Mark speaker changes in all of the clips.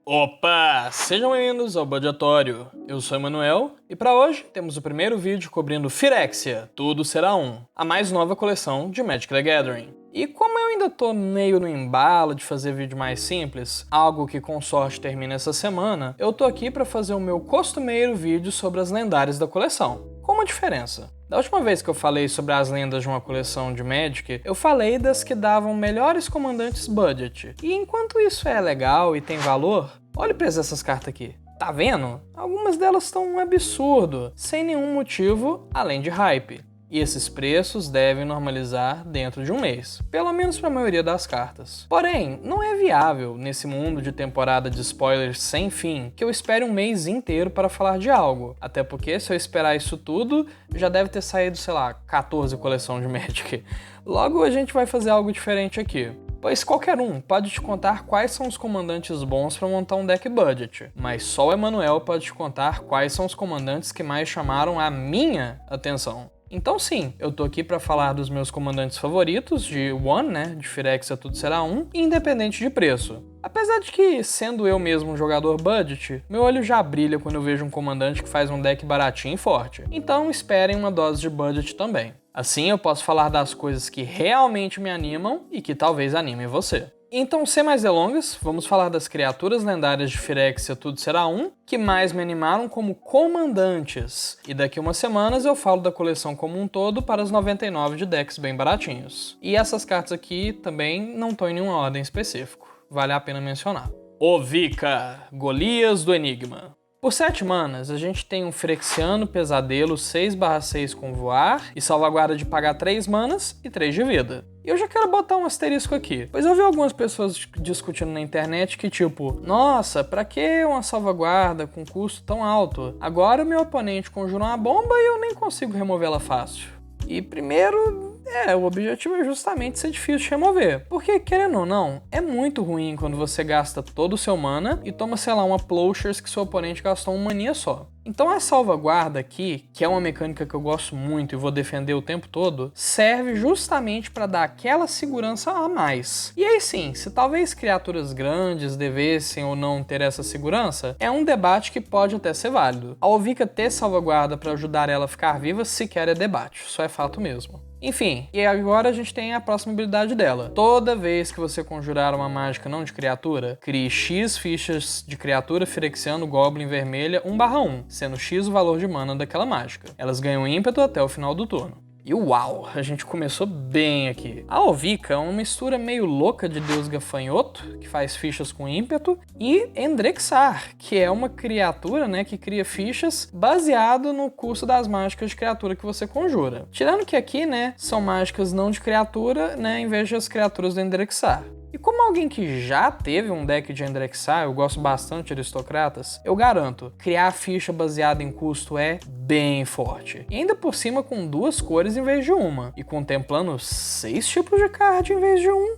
Speaker 1: Opa! Sejam bem-vindos ao Budgetório. Eu sou o Emanuel e para hoje temos o primeiro vídeo cobrindo Phyrexia, Tudo Será Um, a mais nova coleção de Magic the Gathering. E como eu ainda tô meio no embalo de fazer vídeo mais simples, algo que com sorte termina essa semana, eu tô aqui para fazer o meu costumeiro vídeo sobre as lendárias da coleção. Com uma diferença. Da última vez que eu falei sobre as lendas de uma coleção de Magic, eu falei das que davam melhores comandantes budget. E enquanto isso é legal e tem valor, olhe para essas cartas aqui. Tá vendo? Algumas delas estão um absurdo, sem nenhum motivo além de hype. E esses preços devem normalizar dentro de um mês, pelo menos para a maioria das cartas. Porém, não é viável, nesse mundo de temporada de spoilers sem fim, que eu espere um mês inteiro para falar de algo. Até porque, se eu esperar isso tudo, já deve ter saído, sei lá, 14 coleções de Magic. Logo, a gente vai fazer algo diferente aqui. Pois qualquer um pode te contar quais são os comandantes bons para montar um deck budget, mas só o Emanuel pode te contar quais são os comandantes que mais chamaram a minha atenção. Então sim, eu tô aqui para falar dos meus comandantes favoritos de One, né, de Phyrexia Tudo Será Um, independente de preço. Apesar de que, sendo eu mesmo um jogador budget, meu olho já brilha quando eu vejo um comandante que faz um deck baratinho e forte. Então esperem uma dose de budget também. Assim eu posso falar das coisas que realmente me animam e que talvez animem você. Então, sem mais delongas, vamos falar das criaturas lendárias de Phyrexia Tudo Será Um, que mais me animaram como comandantes. E daqui umas semanas eu falo da coleção como um todo para os 99 de decks bem baratinhos. E essas cartas aqui também não estão em nenhuma ordem específica, vale a pena mencionar. Ovica, Golias do Enigma. Por 7 manas, a gente tem um Phyrexiano Pesadelo 6/6 com voar e salvaguarda de pagar 3 manas e 3 de vida. E eu já quero botar um asterisco aqui, pois eu vi algumas pessoas discutindo na internet que tipo, nossa, pra que uma salvaguarda com custo tão alto? Agora o meu oponente conjura uma bomba e eu nem consigo removê-la fácil. E primeiro, o objetivo é justamente ser difícil de remover. Porque, querendo ou não, é muito ruim quando você gasta todo o seu mana e toma, sei lá, uma Plowshares que seu oponente gastou uma maninha só. Então a salvaguarda aqui, que é uma mecânica que eu gosto muito e vou defender o tempo todo, serve justamente para dar aquela segurança a mais. E aí sim, se talvez criaturas grandes devessem ou não ter essa segurança, é um debate que pode até ser válido. A Ovica ter salvaguarda para ajudar ela a ficar viva sequer é debate, isso é fato mesmo. Enfim, e agora a gente tem a próxima habilidade dela. Toda vez que você conjurar uma mágica não de criatura, crie X fichas de criatura Phyrexiano Goblin vermelha 1/1, sendo X o valor de mana daquela mágica. Elas ganham ímpeto até o final do turno. E uau, a gente começou bem aqui. A Ovica é uma mistura meio louca de Deus Gafanhoto, que faz fichas com ímpeto, e Endrexar, que é uma criatura, né, que cria fichas baseado no custo das mágicas de criatura que você conjura. Tirando que aqui, né, são mágicas não de criatura, né, em vez das criaturas do Endrexar. E como alguém que já teve um deck de Endrexar, eu gosto bastante de aristocratas, eu garanto, criar ficha baseada em custo é bem forte. E ainda por cima com 2 cores em vez de uma, e contemplando 6 tipos de card em vez de um.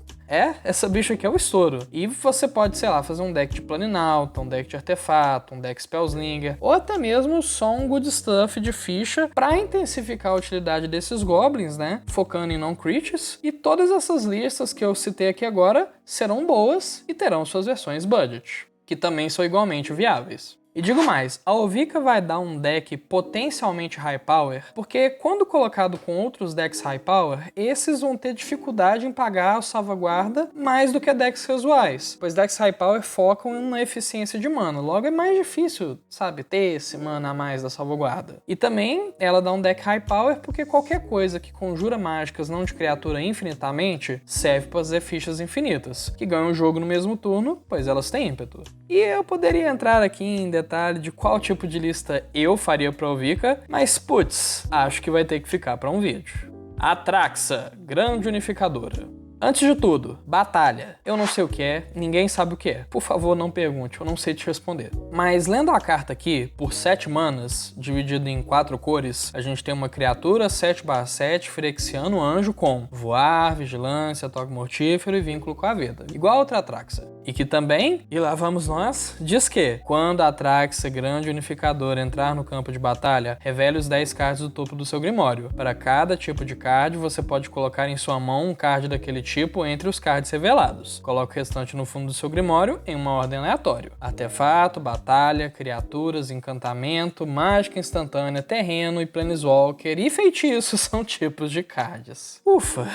Speaker 1: Essa bicha aqui é o estouro. E você pode, sei lá, fazer um deck de Planinauta, um deck de artefato, um deck Spellslinger, ou até mesmo só um good stuff de ficha para intensificar a utilidade desses goblins, né? Focando em non-creatures. E todas essas listas que eu citei aqui agora serão boas e terão suas versões budget, que também são igualmente viáveis. E digo mais, a Ovica vai dar um deck potencialmente high power, porque quando colocado com outros decks high power, esses vão ter dificuldade em pagar a salvaguarda mais do que decks casuais, pois decks high power focam na eficiência de mana, logo é mais difícil, sabe, ter esse mana a mais da salvaguarda. E também ela dá um deck high power porque qualquer coisa que conjura mágicas não de criatura infinitamente serve para fazer fichas infinitas, que ganham o jogo no mesmo turno, pois elas têm ímpeto. E eu poderia entrar aqui em detalhe de qual tipo de lista eu faria pra Ovica, mas putz, acho que vai ter que ficar pra um vídeo. Atraxa, grande unificadora. Antes de tudo, batalha. Eu não sei o que é, ninguém sabe o que é. Por favor, não pergunte, eu não sei te responder. Mas lendo a carta aqui, por 7 manas, dividido em 4 cores, a gente tem uma criatura 7/7 Phyrexiano anjo com voar, vigilância, toque mortífero e vínculo com a vida. Igual a outra Atraxa. E que também, e lá vamos nós, diz que quando a Atraxa Grande Unificadora entrar no campo de batalha, revele os 10 cards do topo do seu Grimório. Para cada tipo de card, você pode colocar em sua mão um card daquele tipo entre os cards revelados. Coloque o restante no fundo do seu Grimório em uma ordem aleatória. Artefato, batalha, criaturas, encantamento, mágica instantânea, terreno e planeswalker e feitiço são tipos de cards. Ufa!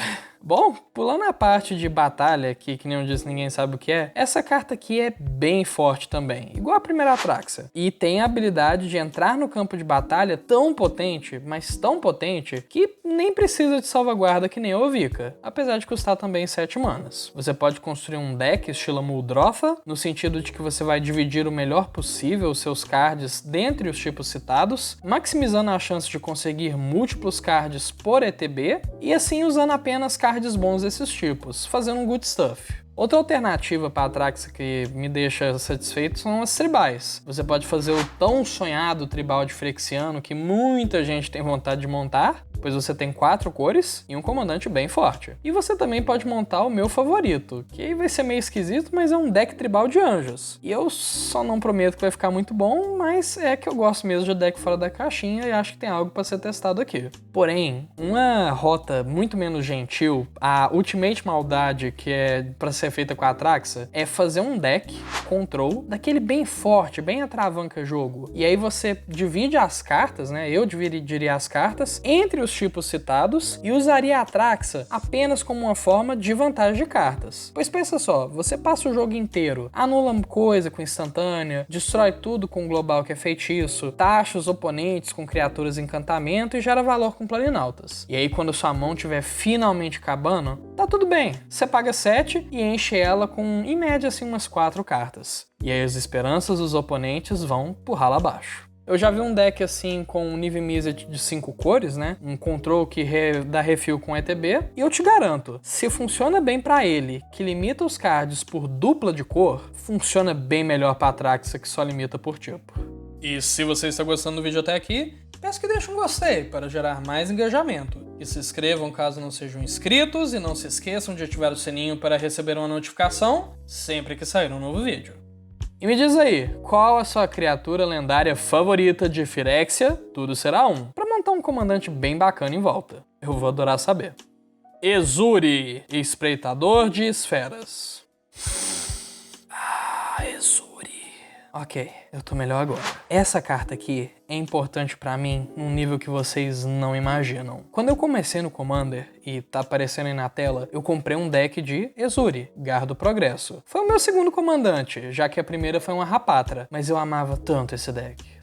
Speaker 1: Bom, pulando a parte de batalha, que nem eu disse, ninguém sabe o que é, essa carta aqui é bem forte também, igual a primeira Atraxa. E tem a habilidade de entrar no campo de batalha tão potente, mas tão potente, que nem precisa de salvaguarda que nem a Ovica, apesar de custar também 7 manas. Você pode construir um deck estilo Muldrotha, no sentido de que você vai dividir o melhor possível os seus cards dentre os tipos citados, maximizando a chance de conseguir múltiplos cards por ETB, e assim usando apenas cards bons desses tipos, fazendo um good stuff. Outra alternativa para a Atraxa que me deixa satisfeito são as tribais. Você pode fazer o tão sonhado tribal de Phyrexiano que muita gente tem vontade de montar, pois você tem 4 cores e um comandante bem forte. E você também pode montar o meu favorito, que aí vai ser meio esquisito, mas é um deck tribal de anjos. E eu só não prometo que vai ficar muito bom, mas é que eu gosto mesmo de deck fora da caixinha e acho que tem algo para ser testado aqui. Porém, uma rota muito menos gentil, a Ultimate Maldade, que é para ser feita com a Atraxa, é fazer um deck control daquele bem forte, bem atravanca jogo. E aí você divide as cartas, né? Eu dividiria as cartas entre os tipos citados e usaria a Atraxa apenas como uma forma de vantagem de cartas. Pois pensa só, você passa o jogo inteiro, anula coisa com instantânea, destrói tudo com global que é feitiço, taxa os oponentes com criaturas encantamento e gera valor com planinautas. E aí quando sua mão estiver finalmente acabando, tá tudo bem. Você paga 7 e enche ela com, em média, assim, umas 4 cartas. E aí as esperanças dos oponentes vão por ralo abaixo. Eu já vi um deck assim com um Niv Mizzet de 5 cores, né? Um control que dá refill com ETB. E eu te garanto, se funciona bem pra ele, que limita os cards por dupla de cor, funciona bem melhor pra Atraxa, que só limita por tipo. E se você está gostando do vídeo até aqui, peço que deixe um gostei para gerar mais engajamento. E se inscrevam caso não sejam inscritos e não se esqueçam de ativar o sininho para receber uma notificação sempre que sair um novo vídeo. E me diz aí, qual a sua criatura lendária favorita de Phyrexia? Tudo será um, para montar um comandante bem bacana em volta. Eu vou adorar saber. Ezuri, Espreitador de Esferas. Ezuri. Ok, eu tô melhor agora. Essa carta aqui é importante pra mim num nível que vocês não imaginam. Quando eu comecei no Commander, e tá aparecendo aí na tela, eu comprei um deck de Ezuri, Garra do Progresso. Foi o meu segundo comandante, já que a primeira foi uma Rapatra, mas eu amava tanto esse deck.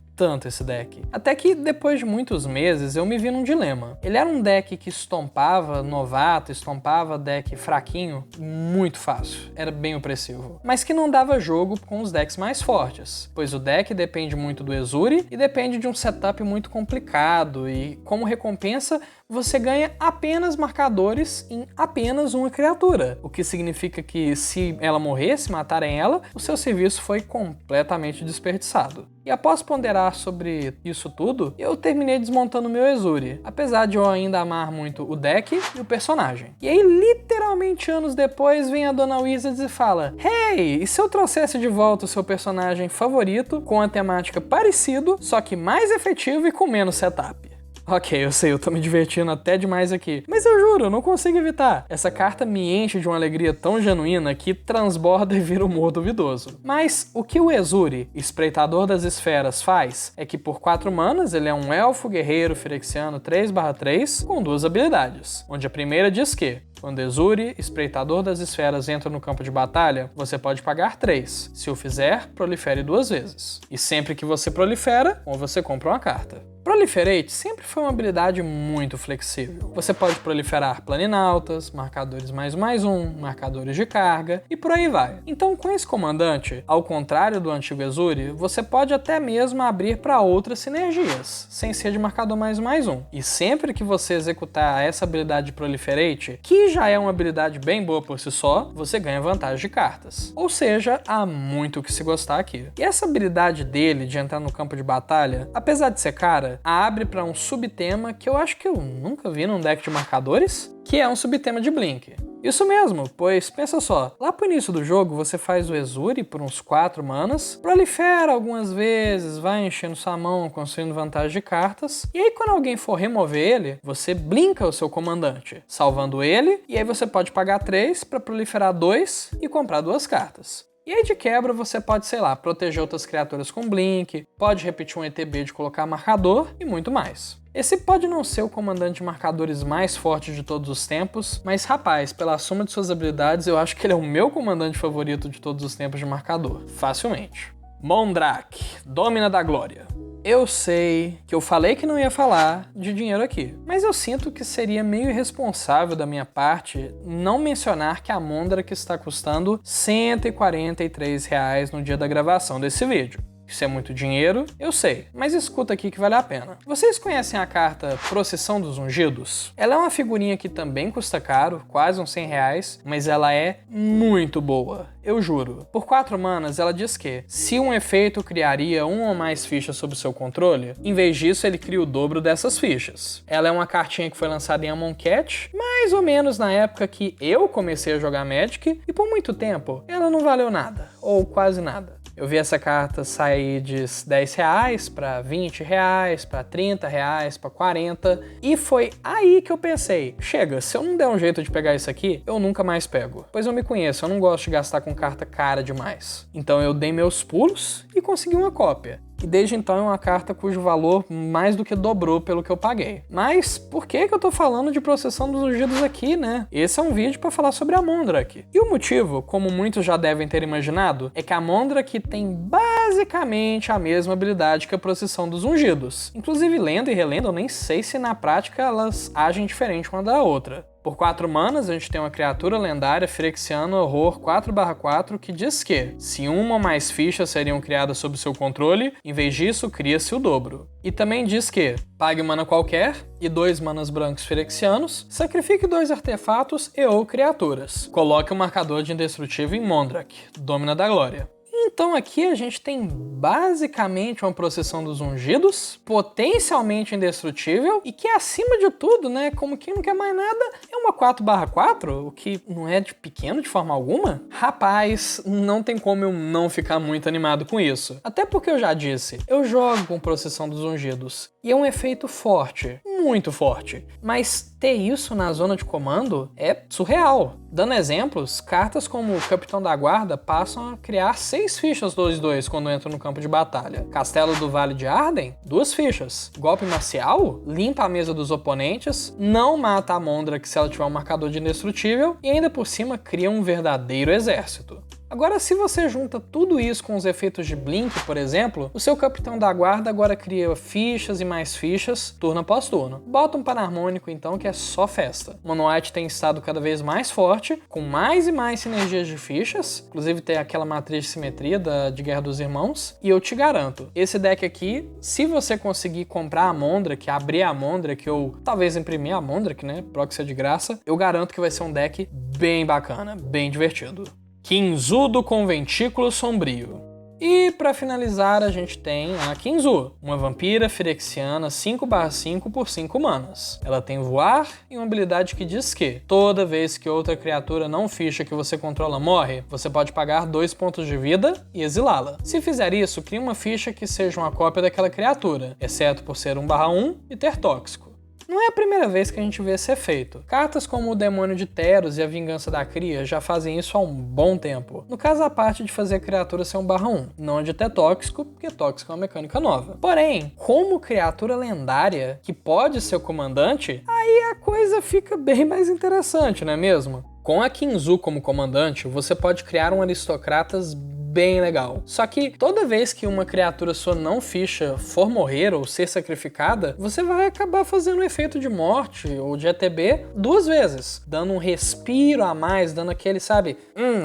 Speaker 1: Até que depois de muitos meses eu me vi num dilema. Ele era um deck que estompava novato, estompava deck fraquinho muito fácil, era bem opressivo, mas que não dava jogo com os decks mais fortes, pois o deck depende muito do Ezuri e depende de um setup muito complicado e como recompensa você ganha apenas marcadores em apenas uma criatura, o que significa que se ela morrer, se matarem ela, o seu serviço foi completamente desperdiçado. E após ponderar sobre isso tudo, eu terminei desmontando meu Ezuri, apesar de eu ainda amar muito o deck e o personagem. E aí, literalmente anos depois, vem a Dona Wizards e fala: "Hey, e se eu trouxesse de volta o seu personagem favorito com a temática parecido, só que mais efetivo e com menos setup?" Ok, eu sei, eu tô me divertindo até demais aqui, mas eu juro, eu não consigo evitar. Essa carta me enche de uma alegria tão genuína que transborda e vira humor duvidoso. Mas o que o Ezuri, Espreitador das Esferas, faz é que por 4 manas ele é um elfo guerreiro Phyrexiano 3/3 com 2 habilidades, onde a primeira diz que quando Ezuri, Espreitador das Esferas, entra no campo de batalha, você pode pagar 3. Se o fizer, prolifere 2 vezes. E sempre que você prolifera, ou você compra uma carta. Proliferate sempre foi uma habilidade muito flexível. Você pode proliferar planinautas, marcadores +1/+1, marcadores de carga e por aí vai. Então com esse comandante, ao contrário do antigo Ezuri, você pode até mesmo abrir para outras sinergias, sem ser de marcador +1/+1. E sempre que você executar essa habilidade de Proliferate, que já é uma habilidade bem boa por si só, você ganha vantagem de cartas. Ou seja, há muito o que se gostar aqui. E essa habilidade dele de entrar no campo de batalha, apesar de ser cara, abre para um subtema que eu acho que eu nunca vi num deck de marcadores, que é um subtema de Blink. Isso mesmo, pois pensa só, lá pro início do jogo você faz o Ezuri por uns 4 manas, prolifera algumas vezes, vai enchendo sua mão, construindo vantagem de cartas, e aí quando alguém for remover ele, você blinka o seu comandante, salvando ele, e aí você pode pagar 3 para proliferar 2 e comprar 2 cartas. E aí de quebra você pode, sei lá, proteger outras criaturas com Blink, pode repetir um ETB de colocar marcador e muito mais. Esse pode não ser o comandante de marcadores mais forte de todos os tempos, mas rapaz, pela soma de suas habilidades, eu acho que ele é o meu comandante favorito de todos os tempos de marcador, facilmente. Mondrak, Dômina da Glória. Eu sei que eu falei que não ia falar de dinheiro aqui, mas eu sinto que seria meio irresponsável da minha parte não mencionar que a Mondrak está custando R$ 143 no dia da gravação desse vídeo. Isso é muito dinheiro, eu sei, mas escuta aqui que vale a pena. Vocês conhecem a carta Procissão dos Ungidos? Ela é uma figurinha que também custa caro, quase uns R$100, mas ela é muito boa, eu juro. Por 4 manas, ela diz que, se um efeito criaria 1 ou mais fichas sob seu controle, em vez disso ele cria o dobro dessas fichas. Ela é uma cartinha que foi lançada em Amonkhet, mais ou menos na época que eu comecei a jogar Magic, e por muito tempo ela não valeu nada, ou quase nada. Eu vi essa carta sair de R$10 para R$20, para R$30, para R$40, e foi aí que eu pensei, chega, se eu não der um jeito de pegar isso aqui, eu nunca mais pego. Pois eu me conheço, eu não gosto de gastar com carta cara demais. Então eu dei meus pulos e consegui uma cópia. E desde então é uma carta cujo valor mais do que dobrou pelo que eu paguei. Mas por que eu tô falando de Procissão dos Ungidos aqui, né? Esse é um vídeo para falar sobre a Mondrak. E o motivo, como muitos já devem ter imaginado, é que a Mondrak tem basicamente a mesma habilidade que a Procissão dos Ungidos. Inclusive, lendo e relendo, eu nem sei se na prática elas agem diferente uma da outra. Por 4 manas, a gente tem uma criatura lendária Phyrexiano Horror 4/4 que diz que, se uma ou mais fichas seriam criadas sob seu controle, em vez disso, cria-se o dobro. E também diz que, pague mana qualquer e 2 manas brancos Phyrexianos, sacrifique 2 artefatos e ou criaturas. Coloque um marcador de indestrutível em Mondrak, Dômina da Glória. Então aqui a gente tem basicamente uma Procissão dos Ungidos, potencialmente indestrutível, e que acima de tudo, né, como quem não quer mais nada, é uma 4/4, o que não é de pequeno de forma alguma. Rapaz, não tem como eu não ficar muito animado com isso. Até porque eu já disse, eu jogo com Procissão dos Ungidos, e é um efeito forte, muito forte, mas ter isso na zona de comando é surreal. Dando exemplos, cartas como o Capitão da Guarda passam a criar 6 fichas 2/2 quando entram no campo de batalha. Castelo do Vale de Arden, 2 fichas. Golpe Marcial, limpa a mesa dos oponentes, não mata a Mondrak se ela tiver um marcador de indestrutível e ainda por cima cria um verdadeiro exército. Agora, se você junta tudo isso com os efeitos de Blink, por exemplo, o seu Capitão da Guarda agora cria fichas e mais fichas, turno após turno. Bota um Panharmônico, então, que é só festa. Mono White tem estado cada vez mais forte, com mais e mais sinergias de fichas, inclusive tem aquela matriz de simetria de Guerra dos Irmãos, e eu te garanto, esse deck aqui, se você conseguir comprar a Mondrak, abrir a Mondrak, ou talvez imprimir a Mondrak, né, proxy de graça, eu garanto que vai ser um deck bem bacana, bem divertido. Kinzu do Conventículo Sombrio. E para finalizar a gente tem a Kinzu, uma vampira Phyrexiana 5/5 por 5 manas. Ela tem voar e uma habilidade que diz que toda vez que outra criatura não ficha que você controla morre, você pode pagar 2 pontos de vida e exilá-la. Se fizer isso, cria uma ficha que seja uma cópia daquela criatura, exceto por ser 1/1 e ter tóxico. Não é a primeira vez que a gente vê esse efeito. Cartas como o Demônio de Teros e a Vingança da Cria já fazem isso há um bom tempo. No caso, a parte de fazer a criatura ser 1/1, não de ter tóxico, porque tóxico é uma mecânica nova. Porém, como criatura lendária, que pode ser o comandante, aí a coisa fica bem mais interessante, não é mesmo? Com a Kinzu como comandante, você pode criar um Aristocratas bem legal. Só que toda vez que uma criatura sua não ficha for morrer ou ser sacrificada, você vai acabar fazendo um efeito de morte ou de ETB 2 vezes, dando um respiro a mais, dando aquele, sabe,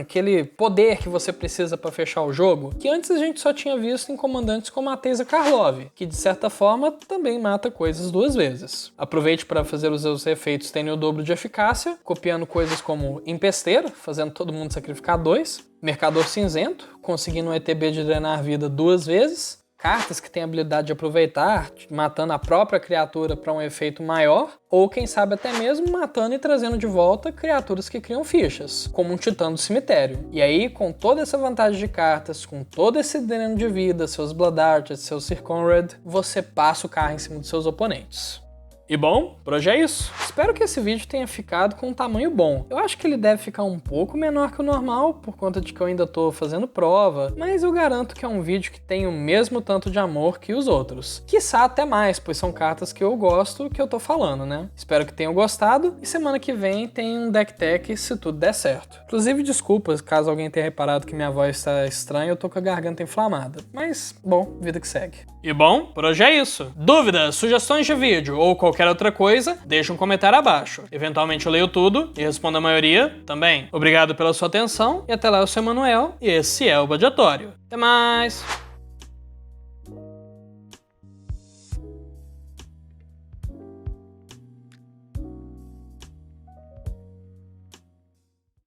Speaker 1: aquele poder que você precisa para fechar o jogo, que antes a gente só tinha visto em comandantes como a Teysa Karlov, que de certa forma também mata coisas 2 vezes. Aproveite para fazer os seus efeitos terem o dobro de eficácia, copiando coisas como Empesteiro, fazendo todo mundo sacrificar 2, Mercador Cinzento, conseguindo um ETB de drenar vida 2 vezes, cartas que têm a habilidade de aproveitar, matando a própria criatura para um efeito maior, ou quem sabe até mesmo matando e trazendo de volta criaturas que criam fichas, como um Titã do Cemitério. E aí, com toda essa vantagem de cartas, com todo esse dreno de vida, seus Blood Archers, seu Sir Conrad, você passa o carro em cima dos seus oponentes. E bom, por hoje é isso. Espero que esse vídeo tenha ficado com um tamanho bom. Eu acho que ele deve ficar um pouco menor que o normal, por conta de que eu ainda tô fazendo prova, mas eu garanto que é um vídeo que tem o mesmo tanto de amor que os outros. Quiçá até mais, pois são cartas que eu gosto que eu tô falando, né? Espero que tenham gostado, e semana que vem tem um deck tech se tudo der certo. Inclusive, desculpas caso alguém tenha reparado que minha voz está estranha, eu tô com a garganta inflamada. Mas, bom, vida que segue. E bom, por hoje é isso. Dúvidas, sugestões de vídeo ou qualquer outra coisa, deixa um comentário abaixo. Eventualmente eu leio tudo e respondo a maioria também. Obrigado pela sua atenção e até lá eu sou o Emanuel e esse é o Badiatório. Até mais!